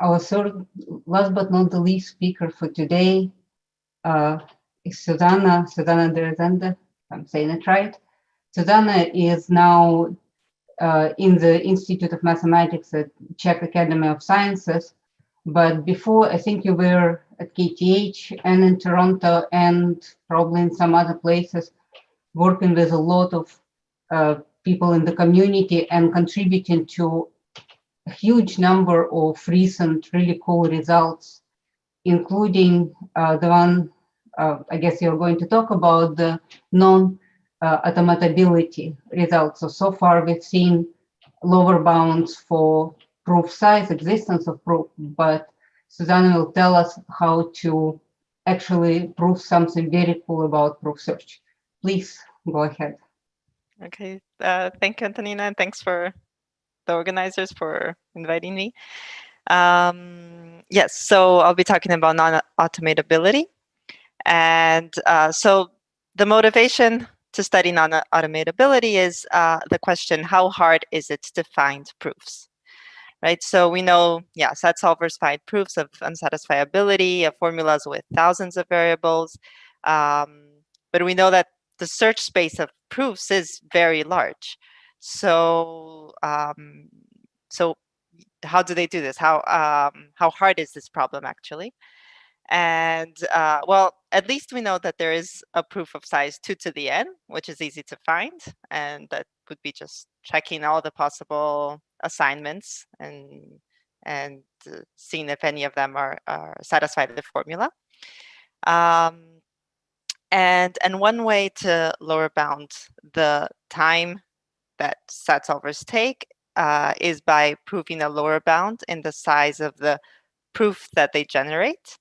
Our third, last but not the least speaker for today is Susanna de Rezende, if I'm saying it right. Susanna is now in the Institute of Mathematics at Czech Academy of Sciences. But before, I think you were at KTH and in Toronto and probably in some other places, working with a lot of people in the community and contributing to a huge number of recent really cool results, including the one I guess you're going to talk about, the non-automatability results. So far we've seen lower bounds for proof size, existence of proof, but Susanna will tell us how to actually prove something very cool about proof search. Please go ahead. Okay, thank you, Antonina, and thanks for the organizers for inviting me. Yes, so I'll be talking about non-automatability. And so the motivation to study non-automatability is the question, how hard is it to find proofs? Right, so we know, yeah, set solvers find proofs of unsatisfiability of formulas with thousands of variables, but we know that the search space of proofs is very large. So, so how do they do this? How hard is this problem actually? And well, at least we know that there is a proof of size 2 to the n, which is easy to find, and that would be just checking all the possible assignments and seeing if any of them are satisfy the formula. And one way to lower bound the time that set solvers take is by proving a lower bound in the size of the proof that they generate.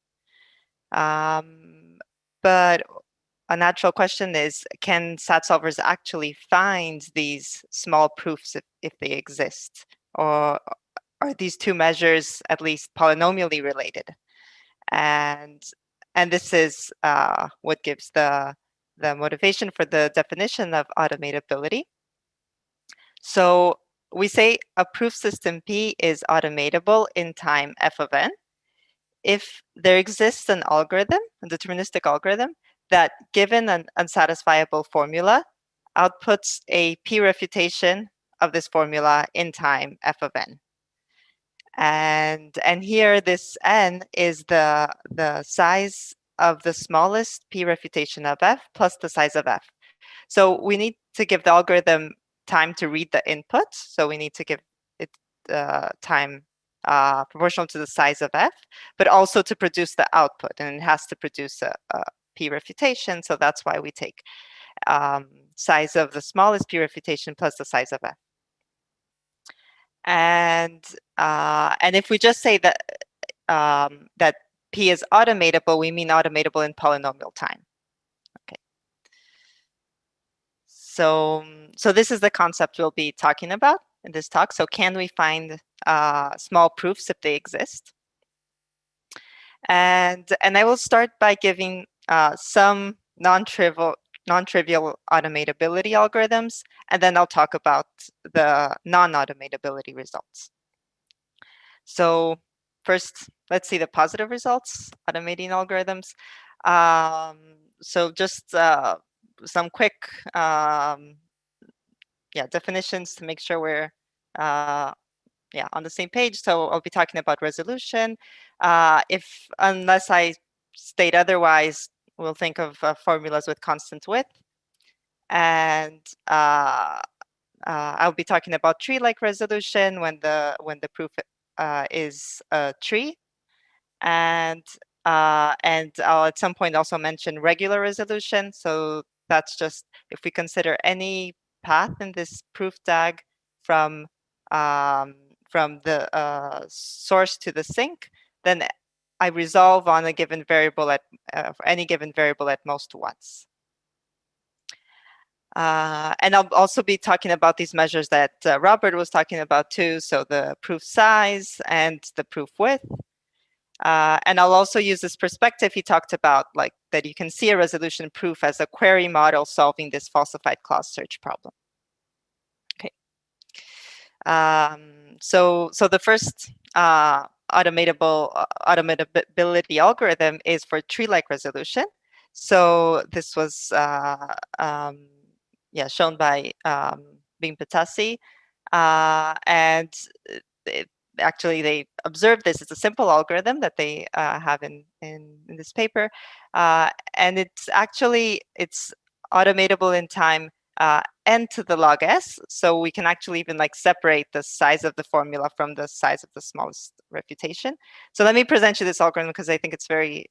But a natural question is, can sat solvers actually find these small proofs if they exist? Or are these two measures at least polynomially related? And this is what gives the motivation for the definition of automatability. So we say a proof system P is automatable in time f of n if there exists an algorithm, a deterministic algorithm, that given an unsatisfiable formula, outputs a p refutation of this formula in time f of n. And here this n is the size of the smallest p refutation of f plus the size of f. So we need to give the algorithm time to read the input. So we need to give it time proportional to the size of f, but also to produce the output, and it has to produce a p refutation. So that's why we take size of the smallest p refutation plus the size of f. And if we just say that that p is automatable, we mean automatable in polynomial time. Okay. So this is the concept we'll be talking about in this talk. So can we find small proofs if they exist? And I will start by giving some non-trivial automatability algorithms, and then I'll talk about the non-automatability results. So first, let's see the positive results, automating algorithms. So just some quick definitions to make sure we're on the same page. So I'll be talking about resolution. Unless I state otherwise, we'll think of formulas with constant width. And I'll be talking about tree-like resolution when the proof is a tree. And I'll at some point also mention regular resolution. So that's just if we consider any path in this proof tag from the source to the sink, then I resolve on a given variable for any given variable at most once. And I'll also be talking about these measures that Robert was talking about too. So the proof size and the proof width. And I'll also use this perspective he talked about, like that you can see a resolution proof as a query model solving this falsified clause search problem. Okay. So the first automatability algorithm is for tree-like resolution. So this was shown by Bing Patasi, and actually they observed this. It's a simple algorithm that they have in this paper, and it's automatable in time n to the log s, so we can actually even like separate the size of the formula from the size of the smallest refutation. So let me present you this algorithm because I think it's very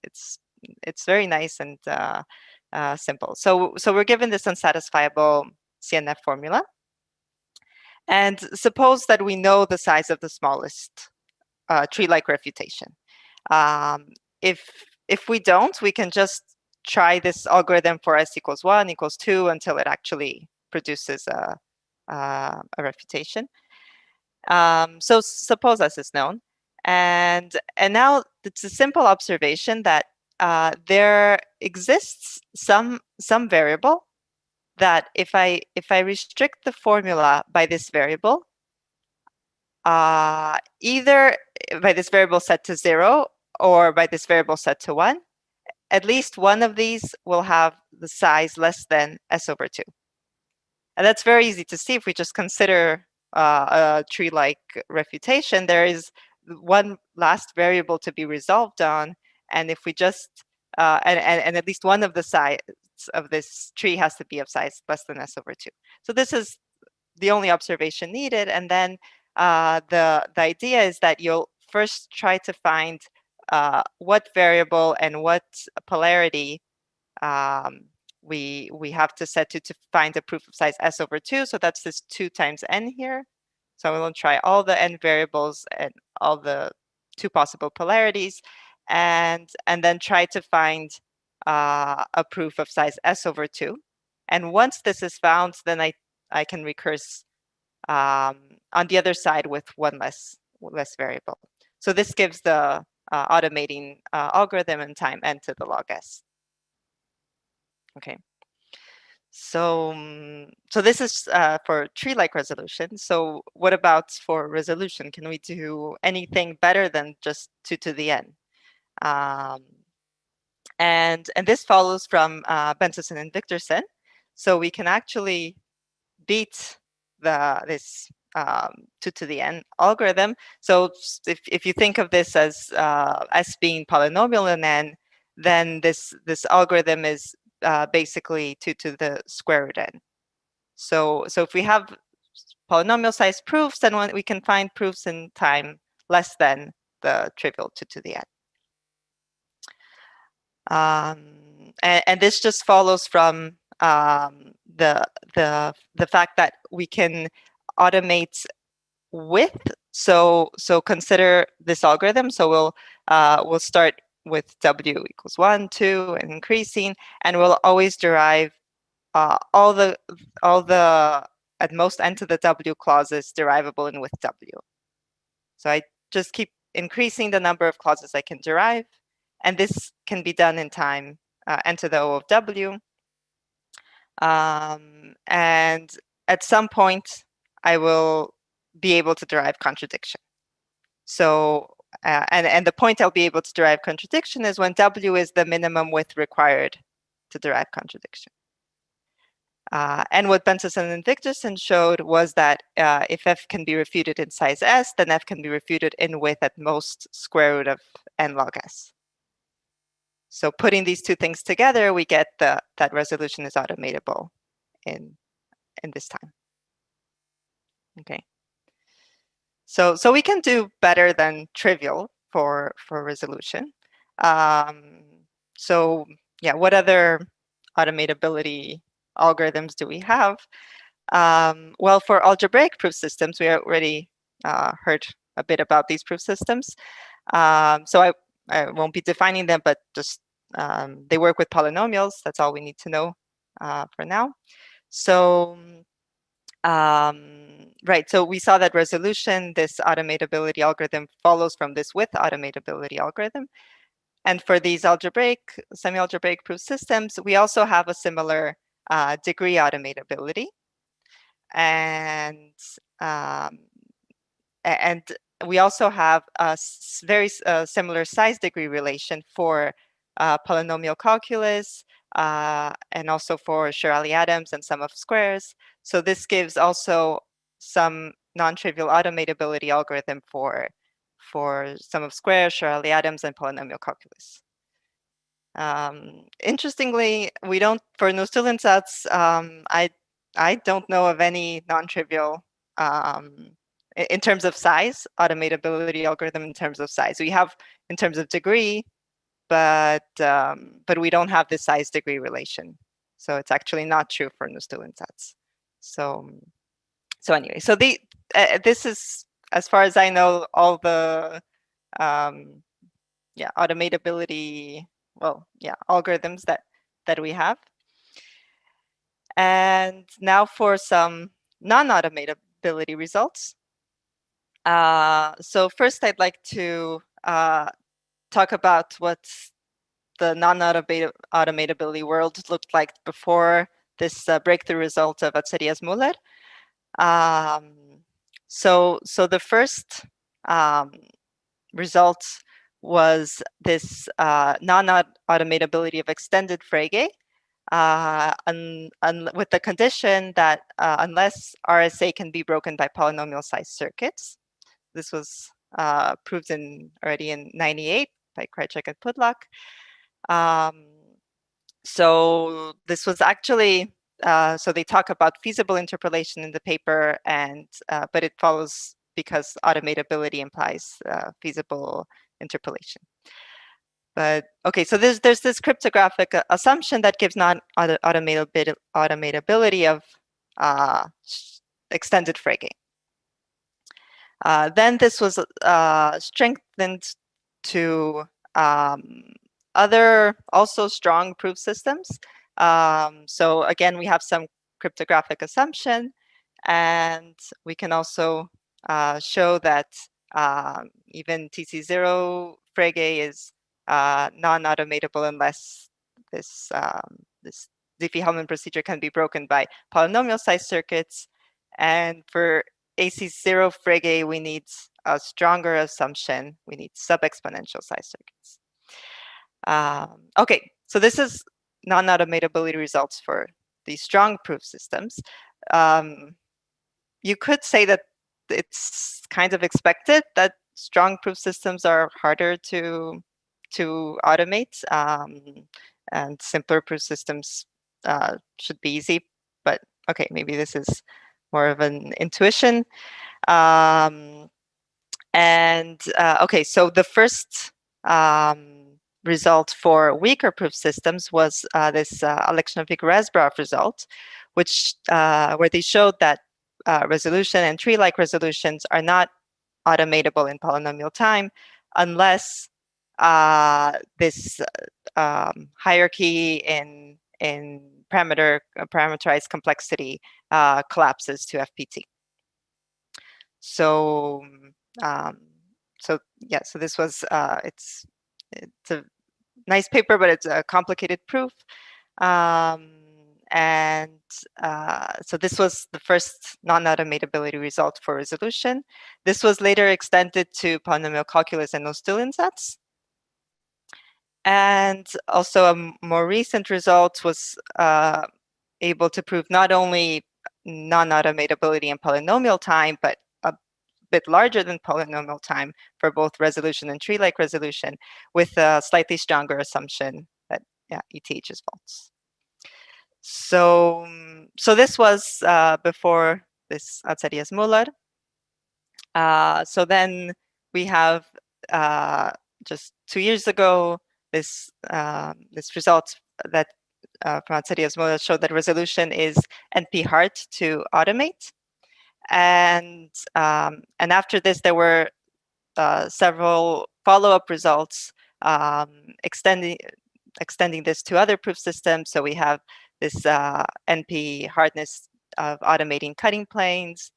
nice and simple. So we're given this unsatisfiable CNF formula, and suppose that we know the size of the smallest tree-like refutation. If we don't, we can just try this algorithm for s equals 1 equals 2 until it actually produces a refutation. So suppose s is known, and now it's a simple observation that there exists some variable that if I restrict the formula by this variable, either by this variable set to 0 or by this variable set to 1, at least one of these will have the size less than s over 2. And that's very easy to see if we just consider a tree-like refutation. There is one last variable to be resolved on, and if we just and at least one of the sides of this tree has to be of size less than s over 2. So this is the only observation needed, and then the idea is that you'll first try to find what variable and what polarity we have to set to find a proof of size s over 2. So that's this 2 times n here. So we'll try all the n variables and all the 2 possible polarities, and then try to find a proof of size s over 2. And once this is found, then I can recurse on the other side with one less variable. So this gives the automating algorithm in time n to the log s. Okay. So this is for tree-like resolution. So what about for resolution? Can we do anything better than just 2 to the n? And this follows from Bentesen and Victorson. So we can actually beat this 2 to the n algorithm. So if you think of this as s being polynomial in n, then this algorithm is basically 2 to the square root n. So if we have polynomial size proofs, then we can find proofs in time less than the trivial 2 to the n. And this just follows from the fact that we can automate with. So consider this algorithm. So we'll start with w equals 1, 2, and increasing, and we'll always derive all the at most n to the w clauses derivable in with w. So I just keep increasing the number of clauses I can derive, and this can be done in time n to the o of w. And at some point, I will be able to derive contradiction. So, and the point I'll be able to derive contradiction is when w is the minimum width required to derive contradiction. And what Bentesen and Victorson showed was that if f can be refuted in size s, then f can be refuted in width at most square root of n log s. So putting these two things together, we get that resolution is automatable in this time. Okay. So we can do better than trivial for resolution. So yeah, what other automatability algorithms do we have? Well, for algebraic proof systems, we already heard a bit about these proof systems. So I won't be defining them, but just they work with polynomials. That's all we need to know for now. So right, so we saw that resolution, this automatability algorithm follows from this with automatability algorithm. And for these algebraic, semi-algebraic proof systems, we also have a similar degree automatability. And we also have a very similar size degree relation for polynomial calculus and also for Shirley-Adams and sum of squares. So this gives also some non-trivial automatability algorithm for sum of squares, Shirley-Adams, and polynomial calculus. Interestingly, we don't, for Nullstellensatz, I don't know of any non-trivial in terms of size, automatability algorithm in terms of size. We have in terms of degree, but we don't have the size degree relation. So it's actually not true for Nullstellensatz. So anyway, so this is, as far as I know, all the automatability, algorithms that we have. And now for some non-automatability results. So first, I'd like to talk about what the non-automatability world looked like before this breakthrough result of Atiyas Mullet. So the first result was this non-automatability of extended Frege, with the condition that unless RSA can be broken by polynomial size circuits. This was proved already in '98 by Krajcik and Pudlak. So this was actually, so they talk about feasible interpolation in the paper, and but it follows because automatability implies feasible interpolation. But okay, so there's this cryptographic assumption that gives non-automatability of extended Frege. Then this was strengthened to other also strong proof systems. So again, we have some cryptographic assumption, and we can also show that even TC0 Frege is non-automatable unless this Diffie-Hellman procedure can be broken by polynomial size circuits. And for AC0 Frege, we need a stronger assumption. We need sub-exponential size circuits. Okay, so this is non-automatability results for these strong proof systems. You could say that it's kind of expected that strong proof systems are harder to automate, and simpler proof systems should be easy. But okay, maybe this is more of an intuition. Okay, so the first result for weaker proof systems was this Alexandrovich-Rezbrov result, which where they showed that resolution and tree-like resolutions are not automatable in polynomial time unless this hierarchy in parameterized complexity collapses to FPT. So so this was it's a nice paper, but it's a complicated proof. And so this was the first non-automatability result for resolution. This was later extended to polynomial calculus and Nullstellensatz. And also a more recent result was able to prove not only non-automatability in polynomial time, but a bit larger than polynomial time for both resolution and tree-like resolution, with a slightly stronger assumption that ETH is false. So this was before this Atiyas Mullet. So then we have just 2 years ago this result that from Atiyas Mullet showed that resolution is NP-hard to automate, and after this there were several follow-up results extending this to other proof systems. So we have this NP hardness of automating cutting planes,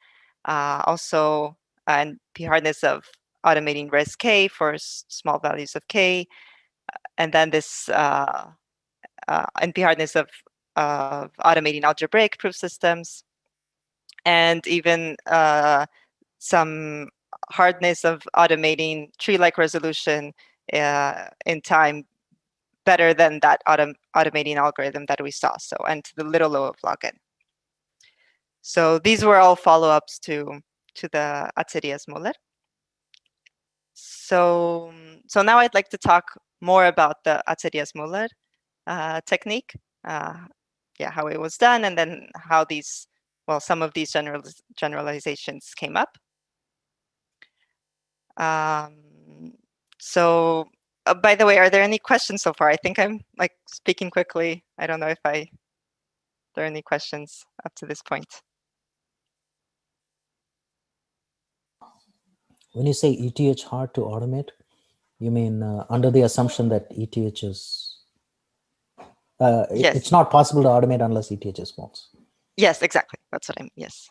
also NP hardness of automating res k for small values of k, and then this NP hardness of automating algebraic proof systems, and even some hardness of automating tree-like resolution in time better than that automating algorithm that we saw. So, and to the little o of log n. So these were all follow-ups to the Atiyas Mullet. So now I'd like to talk more about the Atiyas Mullet technique. Yeah, how it was done, and then how these, well, some of these generalizations came up. So, by the way, are there any questions so far? I think I'm like speaking quickly. I don't know if there are any questions up to this point. When you say ETH hard to automate, you mean under the assumption that ETH is, Yes. it's not possible to automate unless ETH is false. Yes, exactly. That's what I mean. Yes.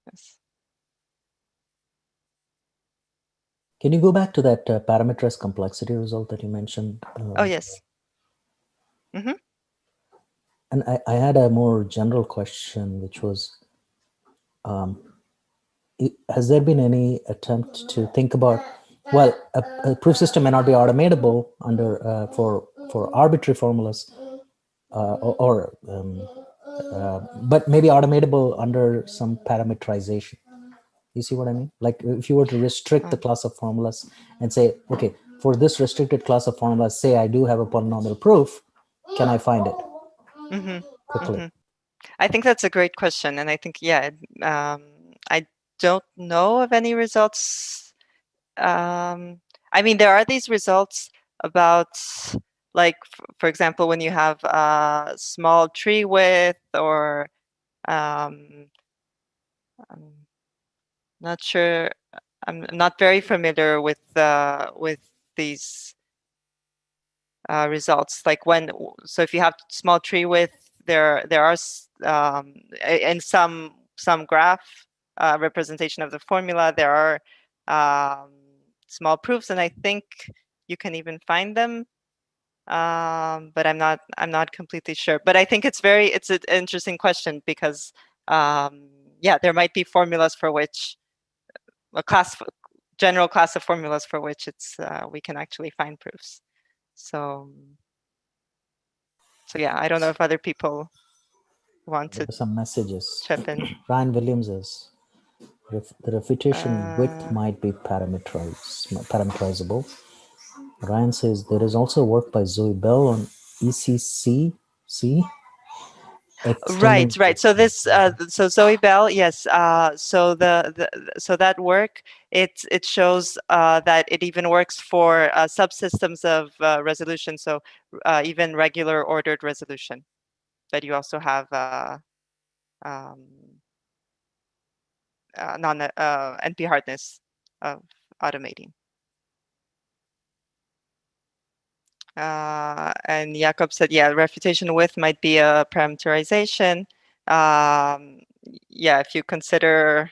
Yes. Can you go back to that parameterized complexity result that you mentioned? Oh, yes. Mm-hmm. And I had a more general question, which was, has there been any attempt to think about, well, a proof system may not be automatable under for arbitrary formulas, but maybe automatable under some parameterization. You see what I mean? Like if you were to restrict the class of formulas and say, okay, for this restricted class of formulas, say I do have a polynomial proof, can I find it quickly? Mm-hmm. I think that's a great question, and I think, yeah, I don't know of any results. I mean, there are these results about, like, for example, when you have a small tree width, or I'm not sure. I'm not very familiar with these results. Like so if you have small tree width, there are in some graph representation of the formula, there are small proofs, and I think you can even find them. But I'm not completely sure. But I think it's an interesting question, because yeah, there might be formulas for which general class of formulas for which we can actually find proofs. So yeah, I don't know if other people want to some messages. chip in. Ryan Williams is, the refutation width might be parameterizable. Ryan says there is also work by Zoe Bell on ECC. Right. So this, so Zoe Bell, yes. So so that work, it shows that it even works for subsystems of resolution. So even regular ordered resolution, but you also have NP hardness of automating. And Jakob said, yeah, refutation width might be a parameterization. Yeah, if you consider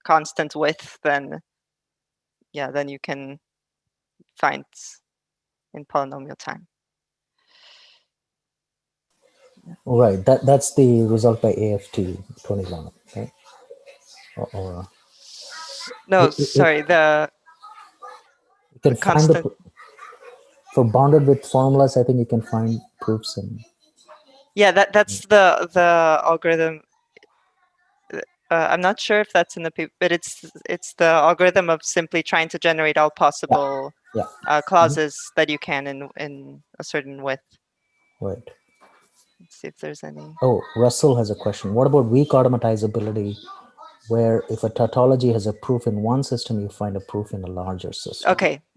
constant width, then yeah, then you can find in polynomial time. All right, that's the result by AFT 21, right? No, sorry, you can find constant. for bounded width formulas. I think you can find proofs in. Yeah, that's the algorithm. I'm not sure if that's in the paper, but it's the algorithm of simply trying to generate all possible clauses that you can in a certain width. Right. Let's see if there's any. Oh, Russell has a question. What about weak automatizability, where if a tautology has a proof in one system, you find a proof in a larger system?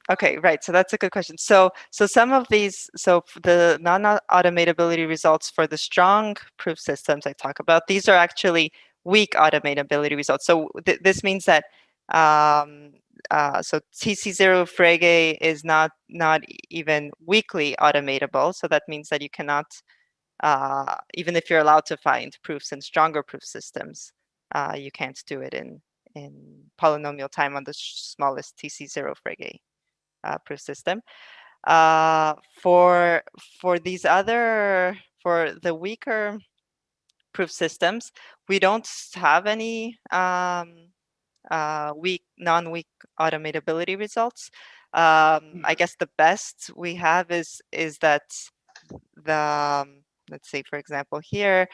Okay, right. So that's a good question. So some of these, so the non-automatability results for the strong proof systems I talk about, these are actually weak automatability results. So this means that so TC0 Frege is not even weakly automatable. So that means that you cannot, even if you're allowed to find proofs in stronger proof systems, you can't do it in polynomial time on the smallest TC0 Frege proof system. For these for the weaker proof systems, we don't have any weak, non-weak automatability results. I guess the best we have is that the let's say, for example, here.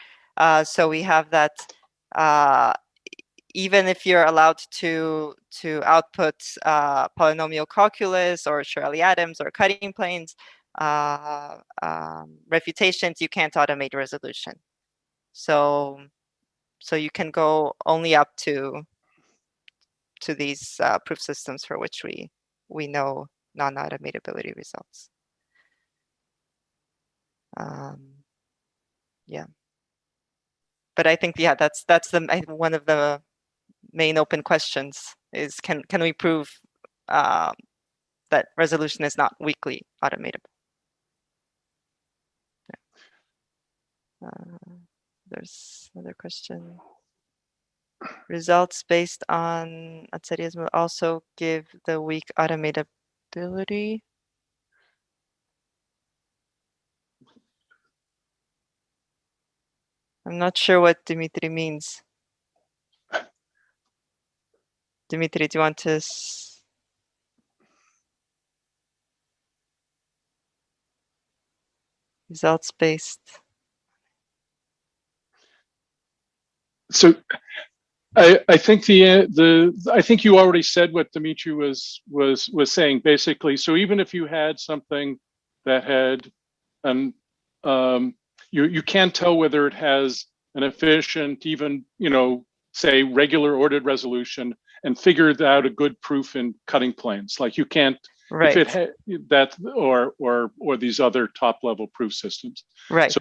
So we have that even if you're allowed to output polynomial calculus or Shirley-Adams or cutting planes refutations, you can't automate resolution. So you can go only up to these proof systems for which we know non-automatability results. Yeah, but I think that's one of the main open questions is can we prove that resolution is not weakly automatable? Yeah. There's another question. Results based on Atiyas will also give the weak automatability. I'm not sure what Dimitri means. Dimitri, do you want to? Results based. So I think I think you already said what Dimitri was saying basically. So even if you had something that had you can't tell whether it has an efficient, even say regular ordered resolution, and figure out a good proof in cutting planes. Like you can't right. if it had that or these other top level proof systems. Right. So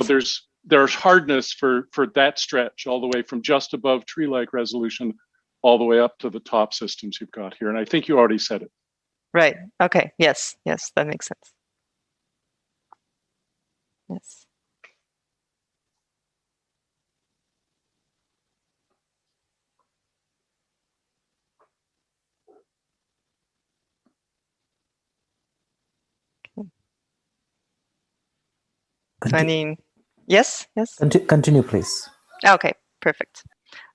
there's hardness for that stretch all the way from just above tree-like resolution all the way up to the top systems you've got here. And I think you already said it. Right. Okay. Yes. Yes, that makes sense. Yes. Yes. Continue, please. Okay, perfect.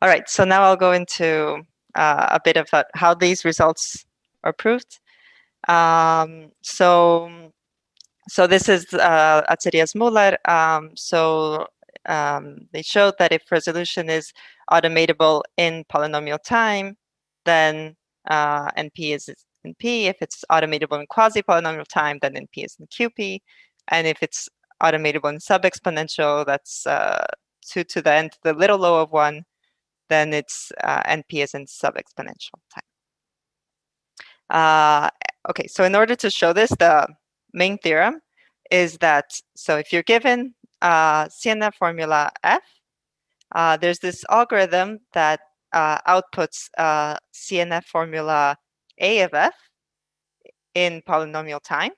All right, so now I'll go into a bit of how these results are proved. So this is Atiyas Mullet. They showed that if resolution is automatable in polynomial time, then NP is in P. If it's automatable in quasi-polynomial time, then NP is in QP. And if it's automatable in sub-exponential, that's 2 to the n to the little o of 1, then it's NP is in sub-exponential time. Okay, so in order to show this, the main theorem is that, so if you're given CNF formula F, there's this algorithm that outputs CNF formula A of F in polynomial time,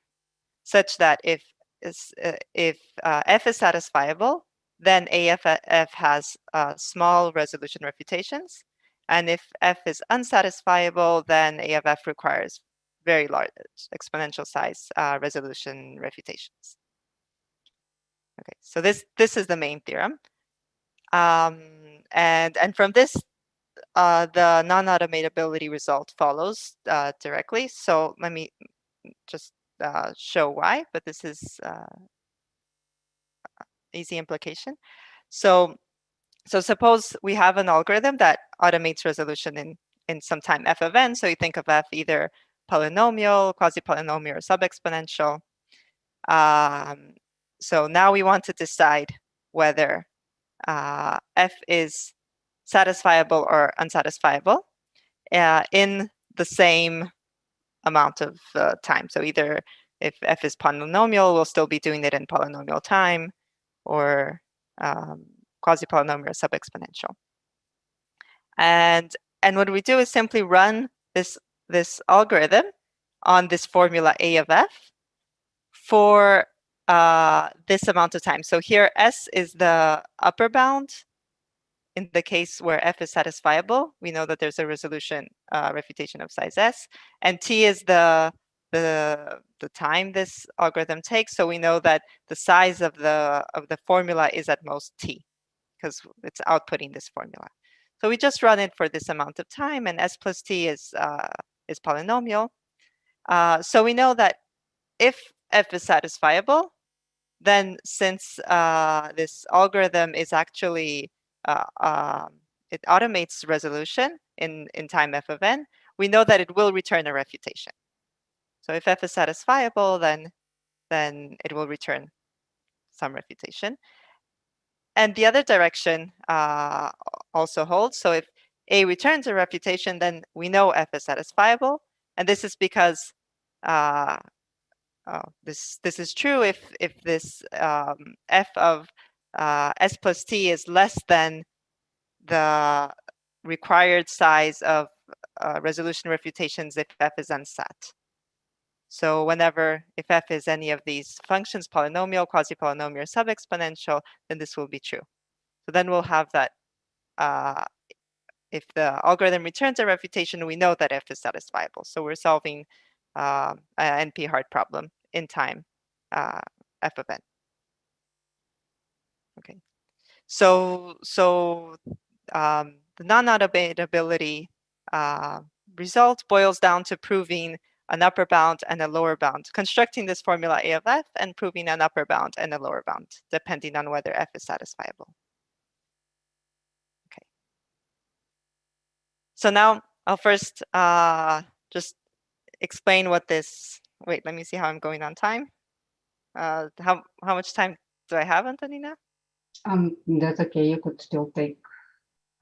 such that if F is satisfiable, then AFF has small resolution refutations. And if F is unsatisfiable, then AFF requires very large exponential size resolution refutations. Okay, so this is the main theorem. And from this, the non-automatability result follows directly. So let me just show why, but this is easy implication. So suppose we have an algorithm that automates resolution in some time f of n. So you think of f either polynomial, quasi-polynomial, or sub-exponential. So now we want to decide whether f is satisfiable or unsatisfiable in the same amount of time. So either if f is polynomial, we'll still be doing it in polynomial time, or quasi-polynomial or sub-exponential. And what we do is simply run this algorithm on this formula A of F for this amount of time. So here S is the upper bound. In the case where F is satisfiable, we know that there's a resolution refutation of size S, and T is the time this algorithm takes. So we know that the size of the formula is at most T, because it's outputting this formula. So we just run it for this amount of time, and s plus t is polynomial. So we know that if f is satisfiable, then since this algorithm is actually it automates resolution in time f of n, we know that it will return a refutation. So if f is satisfiable, then it will return some refutation. And the other direction also holds. So if a returns a refutation, then we know f is satisfiable. And this is because this is true if this f of s plus t is less than the required size of resolution refutations if f is unsat. So whenever, if f is any of these functions, polynomial, quasi-polynomial, or sub-exponential, then this will be true. So then we'll have that if the algorithm returns a refutation, we know that f is satisfiable. So we're solving an NP-hard problem in time f of n. Okay. So the non-automatability result boils down to proving an upper bound and a lower bound, constructing this formula a of f and proving an upper bound and a lower bound, depending on whether f is satisfiable. Okay. So now I'll first just explain what this, wait, let me see how I'm going on time. How much time do I have, Antonina? That's okay. You could still take,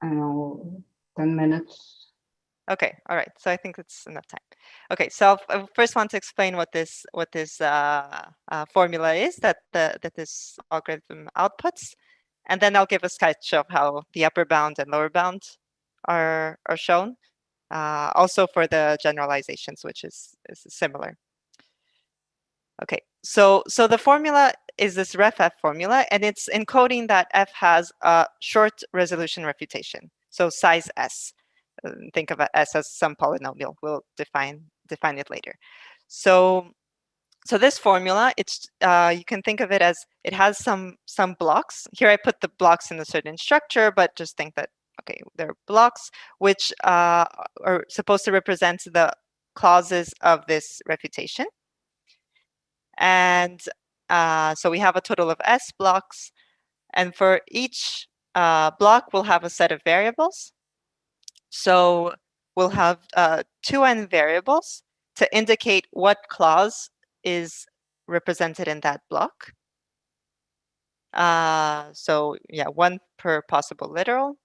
I don't know, 10 minutes. Okay, all right. So I think it's enough time. Okay, so I first want to explain what this formula is that this algorithm outputs, and then I'll give a sketch of how the upper bound and lower bound are shown. Also for the generalizations, which is similar. Okay, so the formula is this ref f formula, and it's encoding that f has a short resolution refutation, so size s. Think of s as some polynomial. We'll define it later. So this formula, it's you can think of it as it has some blocks. Here I put the blocks in a certain structure, but just think that okay, they're blocks which are supposed to represent the clauses of this refutation. And so we have a total of s blocks, and for each block we'll have a set of variables. So we'll have 2n variables to indicate what clause is represented in that block. So yeah, one per possible literal.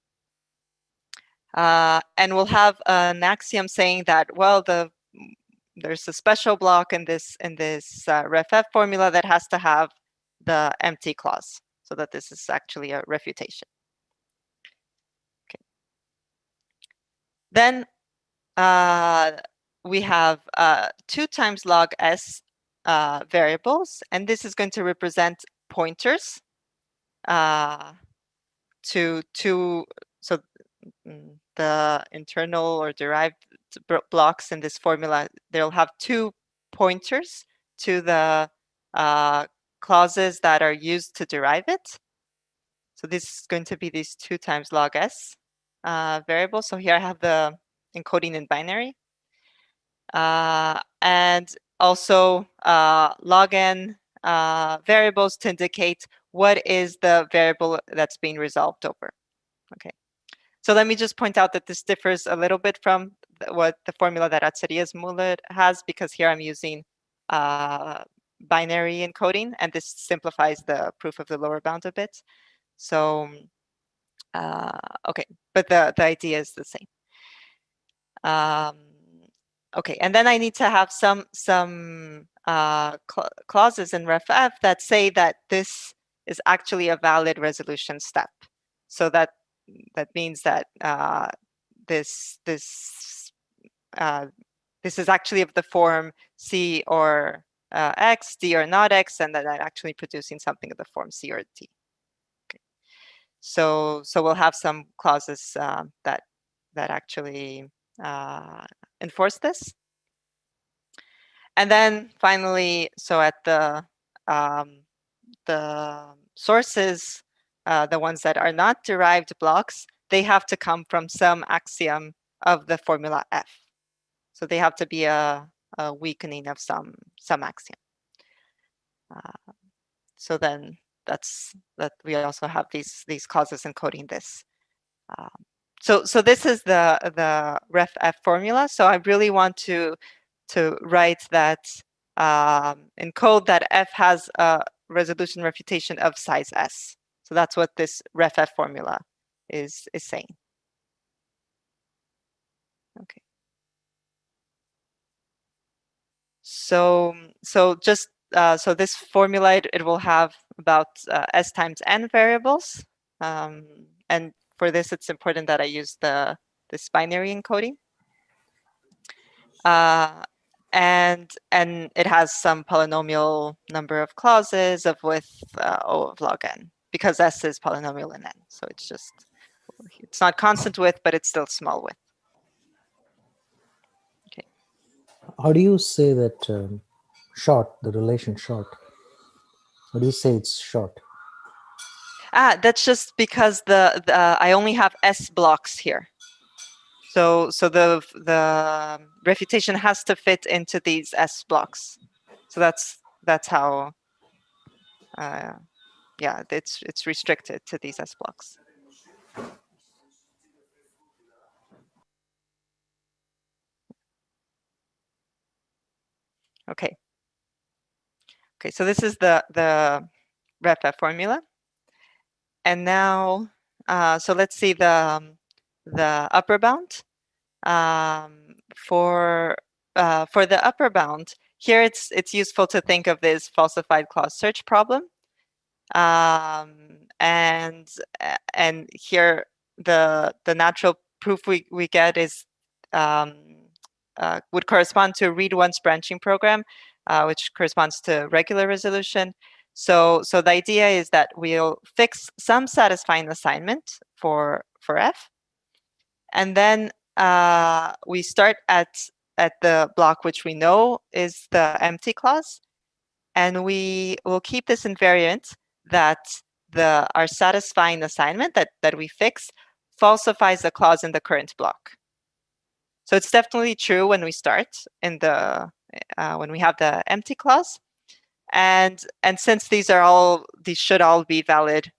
And we'll have an axiom saying that, well, there's a special block in this ref f formula that has to have the empty clause, so that this is actually a refutation. Okay. Then we have 2 times log s variables, and this is going to represent pointers to so the internal or derived blocks in this formula, they'll have 2 pointers to the clauses that are used to derive it. So this is going to be these 2 times log s variables. So here I have the encoding in binary. And also log n variables to indicate what is the variable that's being resolved over. Okay. So let me just point out that this differs a little bit from what the formula that Atiyas Mullet has, because here I'm using binary encoding, and this simplifies the proof of the lower bound a bit. So, okay, but the idea is the same. Okay, and then I need to have some clauses in ref f that say that this is actually a valid resolution step. So that means that this is actually of the form C or X, D or not X, and that I'm actually producing something of the form C or D. Okay. So we'll have some clauses that actually enforce this. And then finally, so at the sources, the ones that are not derived blocks, they have to come from some axiom of the formula F. So they have to be a weakening of some axiom. So then that we also have these clauses encoding this. So this is the ref F formula. So I really want to write that in code that F has a resolution refutation of size S. So that's what this ref F formula is saying. Okay. So just so this formula, it will have about S times N variables. And for this, it's important that I use this binary encoding. And it has some polynomial number of clauses of width O of log n, because S is polynomial in N. So it's not constant width, but it's still small width. Okay. How do you say that short, the relation short? How do you say it's short? That's just because I only have S blocks here. So the refutation has to fit into these S blocks. So that's how yeah, it's restricted to these S blocks. Okay. Okay, so this is the ref F formula. And now, so let's see the upper bound. For the upper bound, here it's useful to think of this falsified clause search problem. And here the natural proof we get is would correspond to a read once branching program, which corresponds to regular resolution. So the idea is that we'll fix some satisfying assignment for F, and then we start at the block which we know is the empty clause, and we will keep this invariant that our satisfying assignment that we fix falsifies the clause in the current block. So it's definitely true when we start in the when we have the empty clause, and since these should all be valid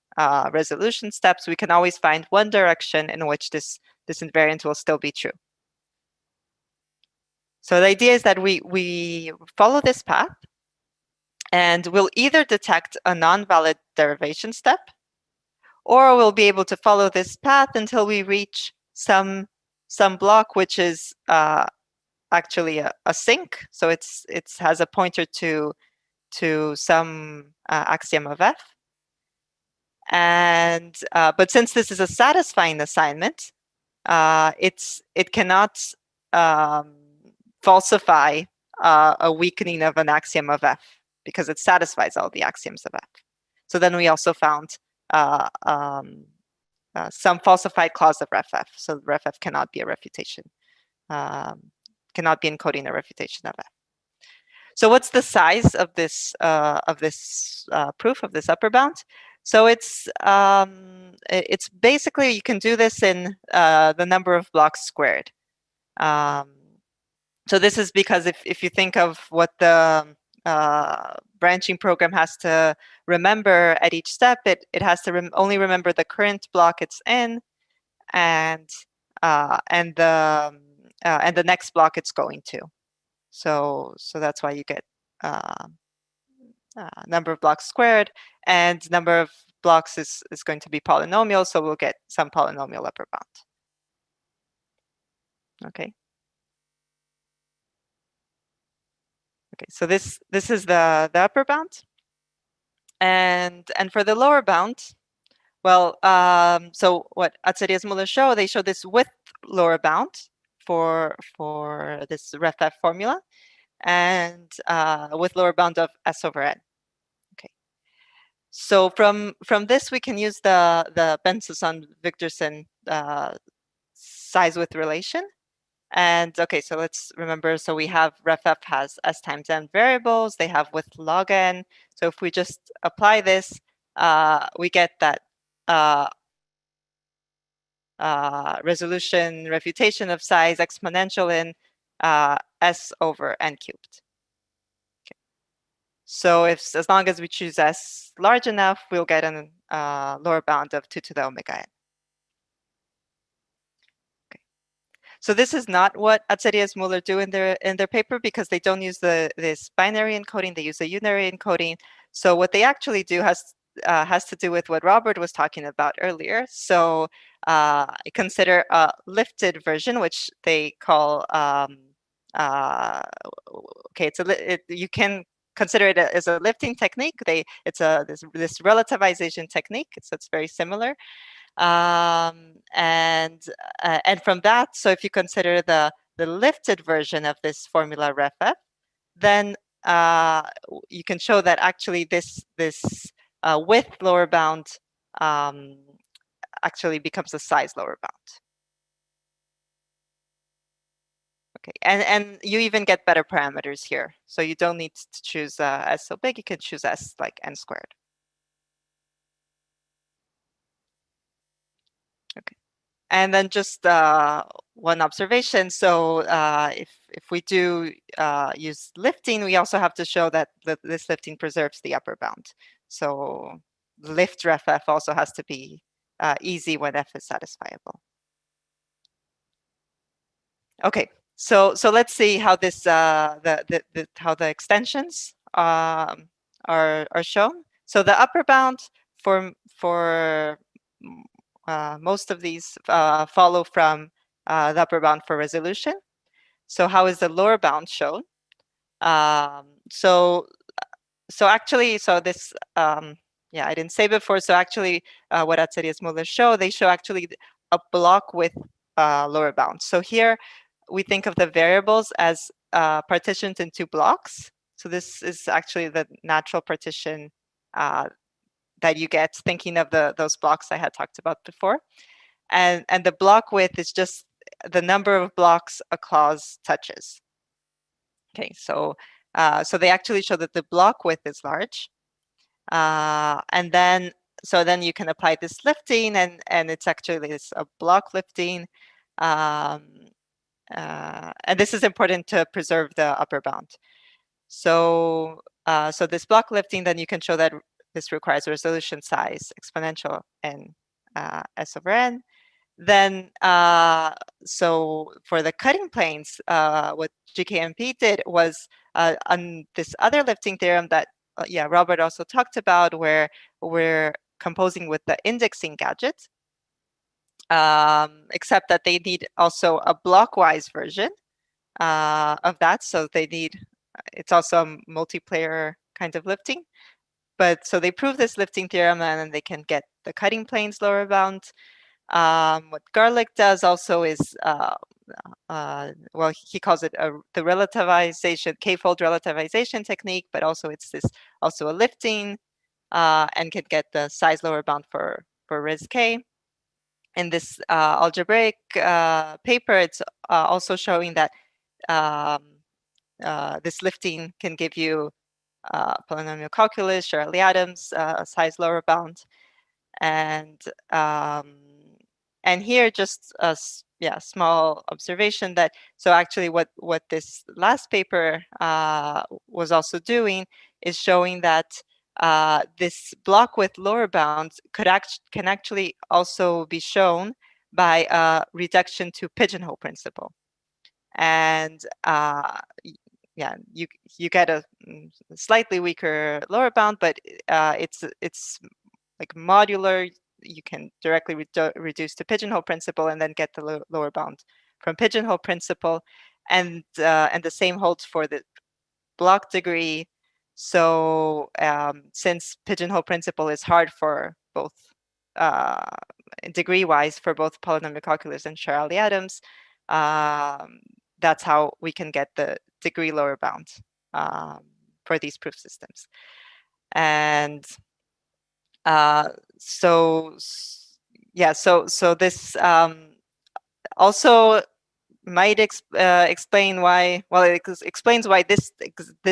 resolution steps, we can always find one direction in which this invariant will still be true. So the idea is that we follow this path, and we'll either detect a non-valid derivation step, or we'll be able to follow this path until we reach some block which is actually a sink. So it has a pointer to some axiom of F. And but since this is a satisfying assignment, it cannot falsify a weakening of an axiom of F, because it satisfies all the axioms of F. So then we also found some falsified clause of ref F. So ref F cannot be a refutation, cannot be encoding a refutation of F. So what's the size of this proof of this upper bound? So it's basically, you can do this in the number of blocks squared. So this is because if you think of what the branching program has to remember at each step, it has to only remember the current block it's in, and the next block it's going to. So that's why you get number of blocks squared, and number of blocks is going to be polynomial, so we'll get some polynomial upper bound. Okay. Okay, so this is the upper bound, and for the lower bound, well, so what Atiyas Mullet show, they show this with lower bound for this ref F formula, and with lower bound of S over N. Okay, so from this we can use the Bensusan-Wigderson size width relation. And okay, so let's remember, so we have ref F has S times N variables, they have width log N. So if we just apply this, we get that resolution refutation of size exponential in s over n cubed. Okay. So if as long as we choose s large enough, we'll get an lower bound of 2 to the omega n. Okay. So this is not what Atiyas Mullet do in their paper, because they don't use this binary encoding. They use a unary encoding. So what they actually do has to do with what Robert was talking about earlier. So consider a lifted version, which they call okay. You can consider it as a lifting technique. It's this relativization technique. So it's very similar. And from that, so if you consider the lifted version of this formula ref f, then you can show that actually this width lower bound actually becomes a size lower bound. Okay, and you even get better parameters here. So you don't need to choose s so big. You can choose s like n squared. Okay, and then just one observation. So if we do use lifting, we also have to show that this lifting preserves the upper bound. So lift ref f also has to be easy when f is satisfiable. Okay, so let's see how this how the extensions are shown. So the upper bound for most of these follow from the upper bound for resolution. So how is the lower bound shown? So actually, so this yeah, I didn't say before. So actually, what Atiyas Mullet show, they show actually a block with lower bound. So here we think of the variables as partitioned into blocks. So this is actually the natural partition that you get thinking of those blocks I had talked about before. And the block width is just the number of blocks a clause touches. Okay, so so they actually show that the block width is large. And then you can apply this lifting, and it's actually a block lifting. And this is important to preserve the upper bound. So so this block lifting, then you can show that this requires resolution size exponential in s over n. Then so for the cutting planes, what GKMP did was on this other lifting theorem that yeah, Robert also talked about, where we're composing with the indexing gadget, except that they need also a blockwise version of that. So they need, it's also a multiplayer kind of lifting. But so they prove this lifting theorem, and then they can get the cutting planes lower bound. What Garlick does also is, well, he calls it the relativization, k-fold relativization technique, but also it's this also a lifting, and can get the size lower bound for res k. In this algebraic paper, it's also showing that this lifting can give you polynomial calculus, Shirley Adams, size lower bound, and here just a small observation that so actually what this last paper was also doing is showing that this block with lower bounds can actually also be shown by a reduction to pigeonhole principle, and yeah, you get a slightly weaker lower bound, but it's like modular. You can directly reduce to pigeonhole principle and then get the lower bound from pigeonhole principle, and the same holds for the block degree. So since pigeonhole principle is hard for both degree-wise for both polynomial calculus and Shirley Adams, that's how we can get the degree lower bound for these proof systems. And so yeah, so this also might explain why, well, it explains why this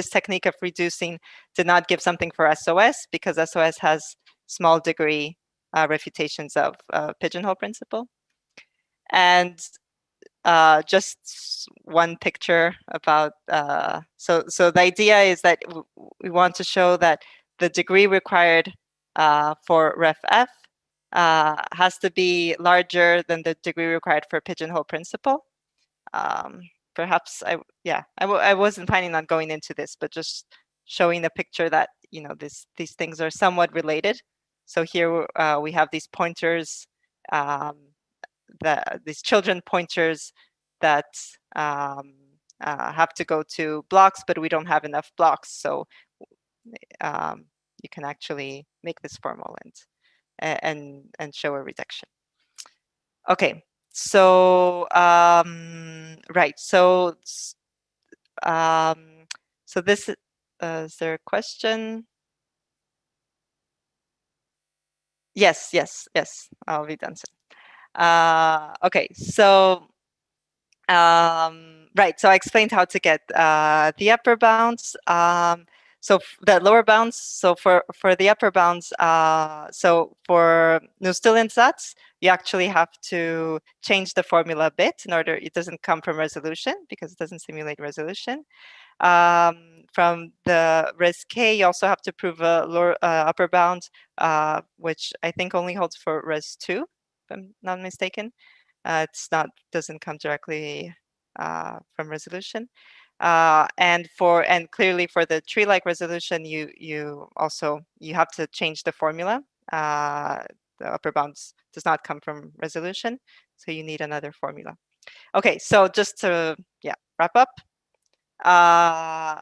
technique of reducing did not give something for SOS, because SOS has small degree refutations of pigeonhole principle. And just one picture about, so the idea is that we want to show that the degree required for Ref F has to be larger than the degree required for pigeonhole principle. Perhaps I wasn't planning on going into this, but just showing the picture that, you know, these things are somewhat related. So here we have these pointers, these children pointers that have to go to blocks, but we don't have enough blocks. So you can actually make this formal and show a reduction. Okay, so right, so this is there a question? Yes, I'll be done soon. Okay, so right, so I explained how to get the upper bounds. So the lower bounds. So for the upper bounds, so for Nullstellensatz sats, you actually have to change the formula a bit in order. It doesn't come from resolution because it doesn't simulate resolution. From the res k, you also have to prove a lower upper bound, which I think only holds for res 2, if I'm not mistaken. Doesn't come directly from resolution. And clearly for the tree-like resolution, you have to change the formula. The upper bounds does not come from resolution, so you need another formula. Okay, so just to wrap up.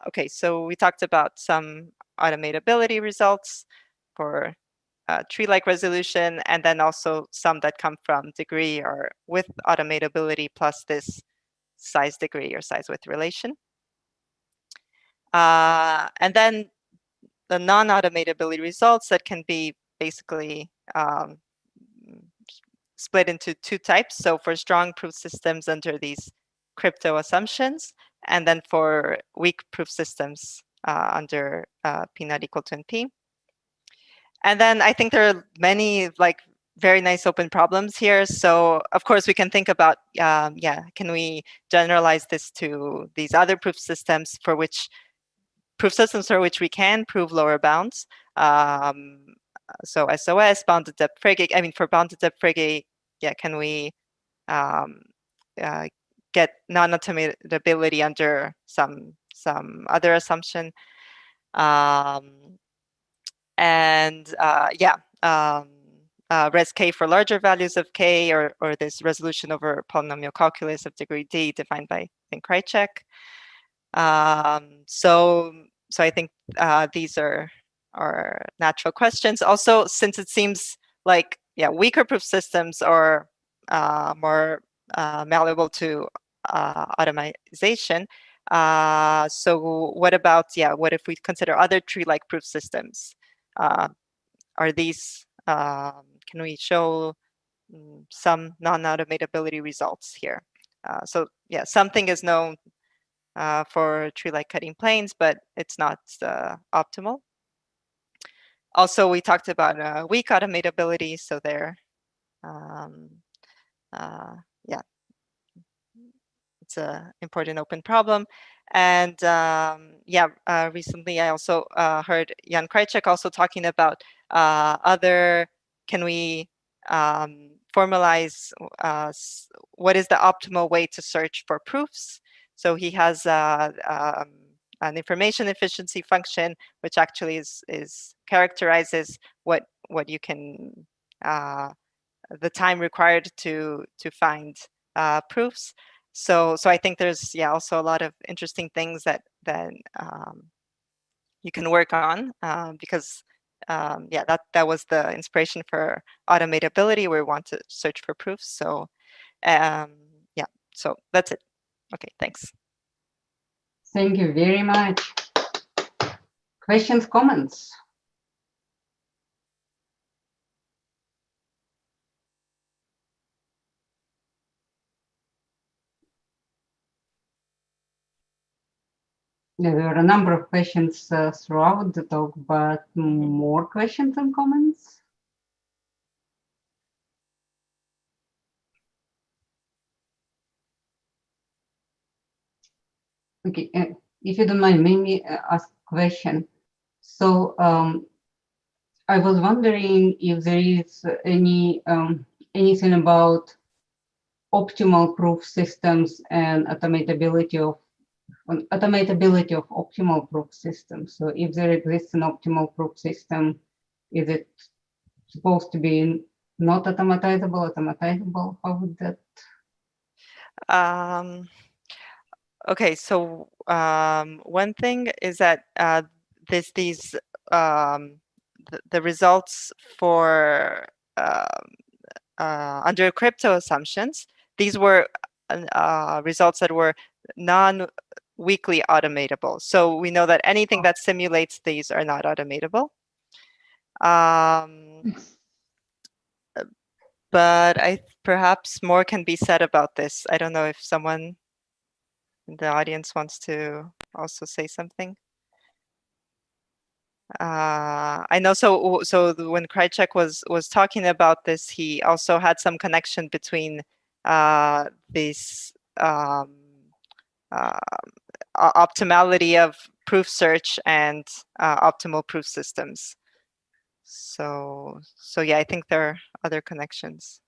Okay, so we talked about some automatability results for tree-like resolution, and then also some that come from degree or with automatability plus this size degree or size width relation. And then the non-automatability results that can be basically split into two types. So for strong proof systems under these crypto assumptions, and then for weak proof systems under p not equal to NP. And then I think there are many very nice open problems here. So of course we can think about, can we generalize this to these other proof systems for which we can prove lower bounds. So SOS, bounded depth Frege, I mean for bounded depth Frege, can we get non-automatability under some other assumption? Res k for larger values of k, or this resolution over polynomial calculus of degree d defined by, I think, Krychek. So I think these are natural questions. Also, since it seems like weaker proof systems are more malleable to automation. So what about what if we consider other tree-like proof systems? Are these can we show some non-automatability results here? So something is known for tree-like cutting planes, but it's not optimal. Also, we talked about weak automatability, so there, it's an important open problem. And recently I also heard Jan Krychek also talking about can we formalize what is the optimal way to search for proofs? So he has an information efficiency function, which actually characterizes what you can the time required to find proofs. So I think there's also a lot of interesting things that you can work on because that was the inspiration for automatability. We want to search for proofs. So so that's it. Okay, thanks. Thank you very much. Questions, comments? There are a number of questions throughout the talk, but more questions and comments? Okay, if you don't mind, maybe ask a question. So I was wondering if there is anything about optimal proof systems and automatability of optimal proof systems. So if there exists an optimal proof system, is it supposed to be not automatizable, automatizable? How would that? Okay, so one thing is that the results for under crypto assumptions, these were results that were non-weakly automatable. So we know that anything that simulates these are not automatable. But perhaps more can be said about this. I don't know if someone in the audience wants to also say something. I know. So when Krychek was talking about this, he also had some connection between this optimality of proof search and optimal proof systems. So yeah, I think there are other connections.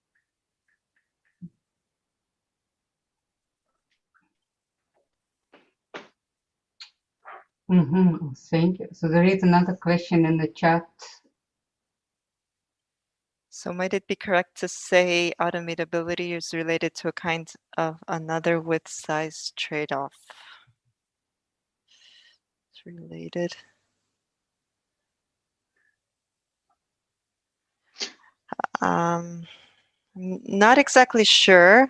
Thank you. So there is another question in the chat. So might it be correct to say automatability is related to a kind of another width size trade-off? It's related. Not exactly sure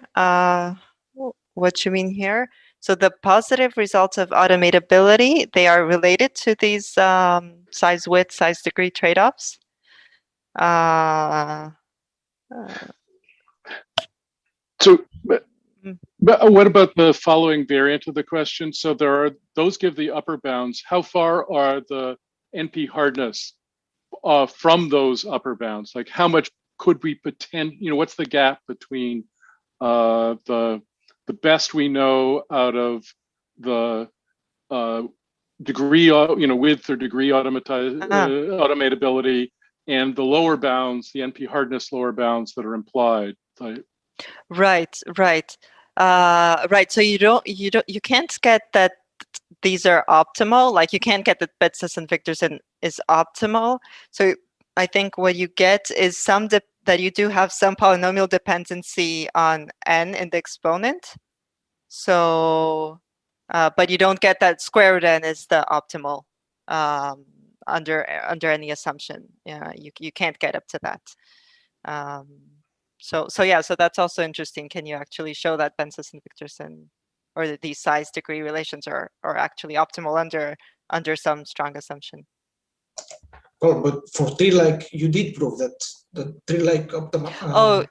what you mean here. So the positive results of automatability, they are related to these size width, size degree trade-offs. So, but what about the following variant of the question? So those give the upper bounds. How far are the NP hardness from those upper bounds? Like how much could we what's the gap between the best we know out of the degree, width or degree automatability, and the lower bounds, the NP hardness lower bounds that are implied? Right. So you can't get that these are optimal. Like you can't get that Betsis and Victorson is optimal. So I think what you get is that you do have some polynomial dependency on n in the exponent. So, but you don't get that square root n is the optimal under any assumption. Yeah, you can't get up to that. So that's also interesting. Can you actually show that Bensis and Victorson or these size degree relations are actually optimal under some strong assumption? Oh, but for Treelike, you did prove that the Treelike optimal. Oh,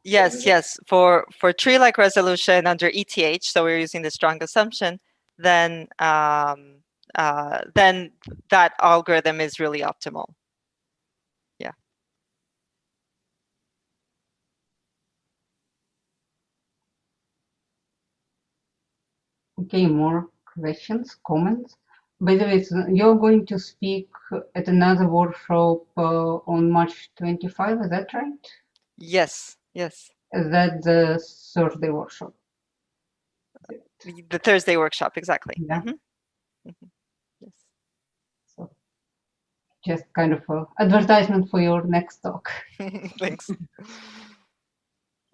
yes. For Treelike resolution under ETH, so we're using the strong assumption. Then that algorithm is really optimal. Yeah. Okay, more questions, comments? By the way, you're going to speak at another workshop on March 25, is that right? Yes. Is that the Thursday workshop? The Thursday workshop, exactly. Yeah. Yes. So just kind of an advertisement for your next talk. Thanks.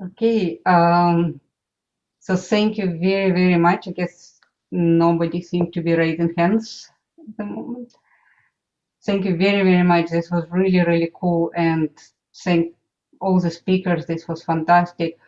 Okay, so thank you very, very much. I guess nobody seemed to be raising hands at the moment. Thank you very, very much. This was really, really cool. And thank all the speakers. This was fantastic.